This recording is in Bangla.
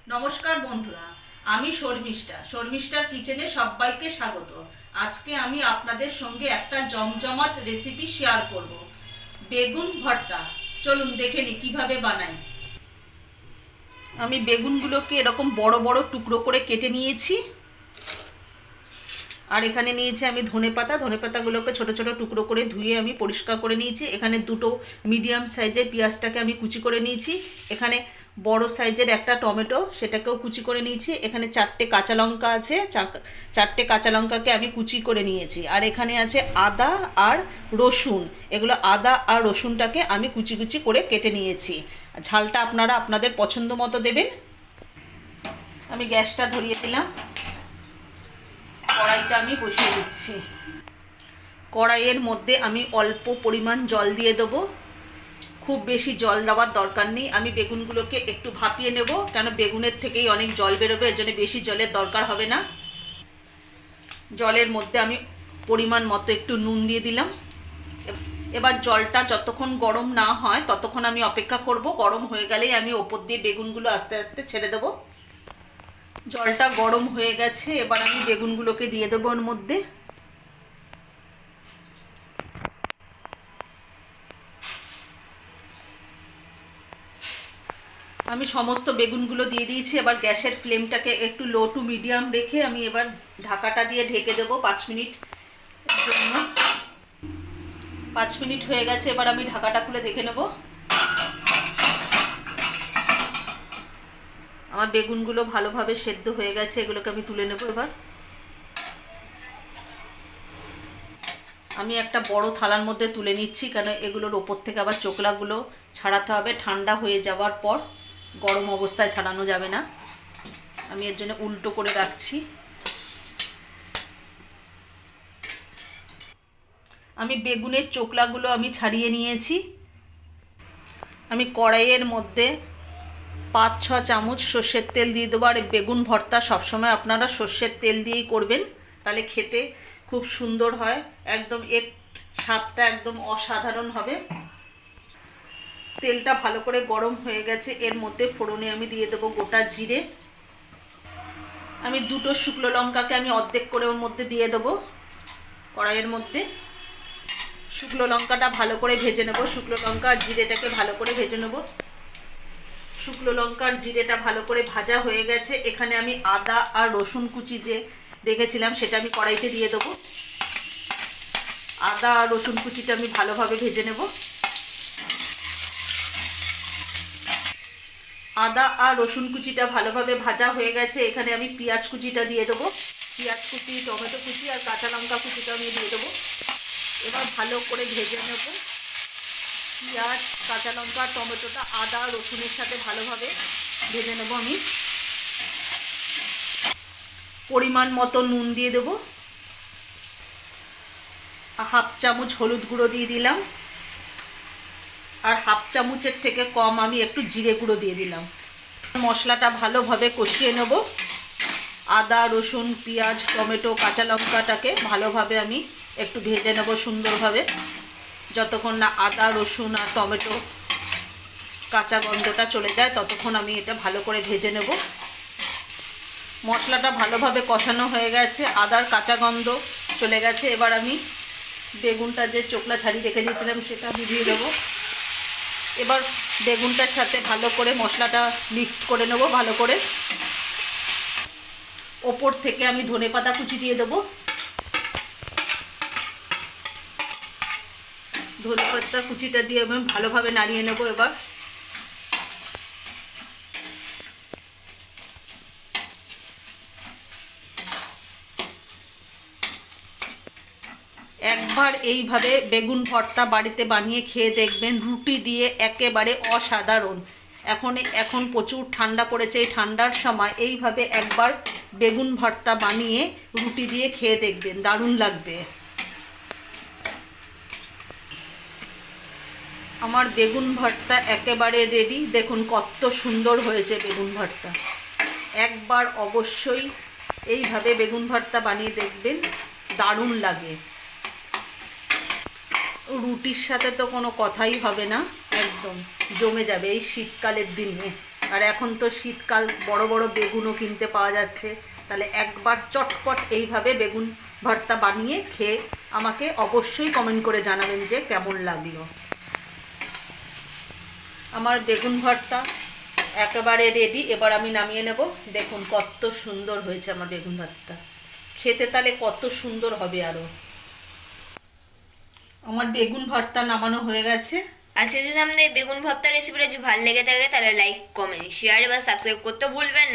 নমস্কার বন্ধুরা, আমি শর্মিষ্ঠার কিচেনে সবাইকে স্বাগত। আজকে আমি আপনাদের সঙ্গে একটা জমজমাট রেসিপি শেয়ার করব, বেগুন ভর্তা। চলুন দেখে নিই কিভাবে বানাই। আমি বেগুনগুলোকে এরকম বড় বড় টুকরো করে কেটে নিয়েছি। আর এখানে নিয়েছি আমি ধনেপাতাগুলোকে ছোট ছোট টুকরো করে ধুয়ে আমি পরিষ্কার করে নিয়েছি। এখানে দুটো মিডিয়াম সাইজের পেঁয়াজটাকে আমি কুচি করে নিয়েছি। এখানে বড় সাইজের একটা টমেটো, সেটাকেও কুচি করে নিয়েছি। এখানে 4টে কাঁচা লঙ্কা আছে, 4টে কাঁচা লঙ্কাকে আমি কুচি করে নিয়েছি। আর এখানে আছে আদা আর রসুন, এগুলো আদা আর রসুনটাকে আমি কুচি কুচি করে কেটে নিয়েছি। ঝালটা আপনারা আপনাদের পছন্দ মতো দেবেন। আমি গ্যাসটা ধরিয়ে দিলাম, কড়াইটা আমি বসিয়ে দিচ্ছি। কড়াইয়ের মধ্যে আমি অল্প পরিমাণ জল দিয়ে দেবো। খুব বেশি জল দেওয়ার দরকার নেই। আমি বেগুনগুলোকে একটু ভাপিয়ে নেব, কেন বেগুনের থেকেই অনেক জল বেরোবে, এর জন্য বেশি জলের দরকার হবে না। জলের মধ্যে আমি পরিমাণ মতো একটু নুন দিয়ে দিলাম। এবার জলটা যতক্ষণ গরম না হয় ততক্ষণ আমি অপেক্ষা করব। গরম হয়ে গেলেই আমি ওপর দিয়ে বেগুনগুলো আস্তে আস্তে ছেড়ে দেবো। জলটা গরম হয়ে গেছে, এবার আমি বেগুনগুলোকে দিয়ে দেবো ওর মধ্যে। আমি সমস্ত বেগুনগুলো দিয়ে দিয়েছি। এবার গ্যাসের ফ্লেমটাকে একটু লো টু মিডিয়াম রেখে আমি এবার ঢাকাটা দিয়ে ঢেকে দেবো 5 মিনিট জন্য। 5 মিনিট হয়ে গেছে, এবার আমি ঢাকাটা খুলে দেখে নেব। আমার বেগুনগুলো ভালোভাবে সেদ্ধ হয়ে গেছে, এগুলোকে আমি তুলে নেব। এবার আমি একটা বড় থালার মধ্যে তুলে নিচ্ছি, কেন এগুলোর ওপর থেকে আবার চোকলাগুলো ছাড়াতে হবে। ঠান্ডা হয়ে যাওয়ার পর, গরম অবস্থায় ছাড়ানো যাবে না। আমি এর জন্য উল্টো করে রাখছি। আমি বেগুনের চোকলাগুলো আমি ছাড়িয়ে নিয়েছি। আমি কড়াইয়ের মধ্যে 5-6 চামচ সর্ষের তেল দিয়ে দেবো। আর বেগুন ভর্তা সবসময় আপনারা সর্ষের তেল দিয়েই করবেন, তাহলে খেতে খুব সুন্দর হয়। একদম এর স্বাদটা একদম অসাধারণ হবে। তেলটা ভালো করে গরম হয়ে গেছে, এর মধ্যে ফোড়নে আমি দিয়ে দেবো গোটা জিরে। আমি 2টো শুকনো লঙ্কাকে আমি অর্ধেক করে ওর মধ্যে দিয়ে দেবো কড়াইয়ের মধ্যে। শুকনো লঙ্কাটা ভালো করে ভেজে নেব। শুকনো লঙ্কা আর জিরেটাকে ভালো করে ভেজে নেব। শুকনো লঙ্কার জিরেটা ভালো করে ভাজা হয়ে গেছে। এখানে আমি আদা আর রসুন কুচি যে রেখেছিলাম সেটা আমি কড়াইতে দিয়ে দেবো। আদা আর রসুন কুচিটা আমি ভালোভাবে ভেজে নেব। আদা আর রসুন কুচিটা ভালোভাবে ভাজা হয়ে গেছে। এখানে আমি পেঁয়াজ কুচিটা দিয়ে দেবো। পেঁয়াজ কুচি, টমেটো কুচি আর কাঁচা লঙ্কা কুচিটা আমি দিয়ে দেবো। এবার ভালো করে ভেজে নেব। পেঁয়াজ, কাঁচা লঙ্কা, টমেটোটা আদা রসুনের সাথে ভালোভাবে ভেজে নেব আমি। পরিমাণ মতো নুন দিয়ে দেবো। 1/2 চামচ হলুদ গুঁড়ো দিয়ে দিলাম। আর 1/2 চামচের থেকে কম আমি একটু জিরে গুঁড়ো দিয়ে দিলাম। মশলাটা ভালোভাবে কষিয়ে নেব। আদা রসুন পেঁয়াজ টমেটো কাঁচা লঙ্কাটাকে ভালোভাবে আমি একটু ভেজে নেব সুন্দরভাবে, যতক্ষণ না আদা রসুন আর টমেটো কাঁচা গন্ধটা চলে যায় ততক্ষণ আমি এটা ভালো করে ভেজে নেব। মশলাটা ভালোভাবে কষানো হয়ে গেছে, আদার কাঁচা গন্ধ চলে গেছে। এবার আমি বেগুনটা যে চোকলা ছাড়িয়ে রেখে দিয়েছিলাম সেটা আমি দিয়ে দেবো। এবার বেগুনটার সাথে ভালো করে মশলাটা মিক্সড করে নেব ভালো করে। ওপর থেকে আমি ধনেপাতা কুচি দিয়ে দেবো। ধনেপাতা কুচিটা দিয়ে আমি ভালোভাবে নাড়িয়ে নেব। এবার একবার এইভাবে বেগুন ভর্তা বাড়িতে বানিয়ে খেয়ে দেখবেন, রুটি দিয়ে একেবারে অসাধারণ। এখন প্রচুর ঠান্ডা পড়েছে, এই ঠান্ডার সময় এইভাবে একবার বেগুন ভর্তা বানিয়ে রুটি দিয়ে খেয়ে দেখবেন, দারুণ লাগবে। আমার বেগুন ভর্তা একেবারে রেডি। দেখুন কত সুন্দর হয়েছে বেগুন ভর্তা। একবার অবশ্যই এইভাবে বেগুন ভর্তা বানিয়ে দেখবেন, দারুণ লাগে। রুটির সাথে তো কোনো কথাই হবে না, একদম জমে যাবে এই শীতকালের দিনে। আর এখন তো শীতকাল, বড় বড় বেগুনও কিনতে পাওয়া যাচ্ছে। তাহলে একবার চটপট এইভাবে বেগুন ভর্তা বানিয়ে খেয়ে আমাকে অবশ্যই কমেন্ট করে জানাবেন যে কেমন লাগলো। আমার বেগুন ভর্তা একেবারে রেডি, এবার আমি নামিয়ে নেব। দেখুন কত সুন্দর হয়েছে আমার বেগুন ভর্তা, খেতে তাহলে কত সুন্দর হবে। আরও আমার বেগুন ভর্তা নামানো হয়ে গেছে। আজকে যদি আমাদের বেগুন ভর্তা রেসিপিটা যদি ভালো লেগে থাকে তাহলে লাইক, কমেন্ট, শেয়ার বা সাবস্ক্রাইব করতে ভুলবেন না।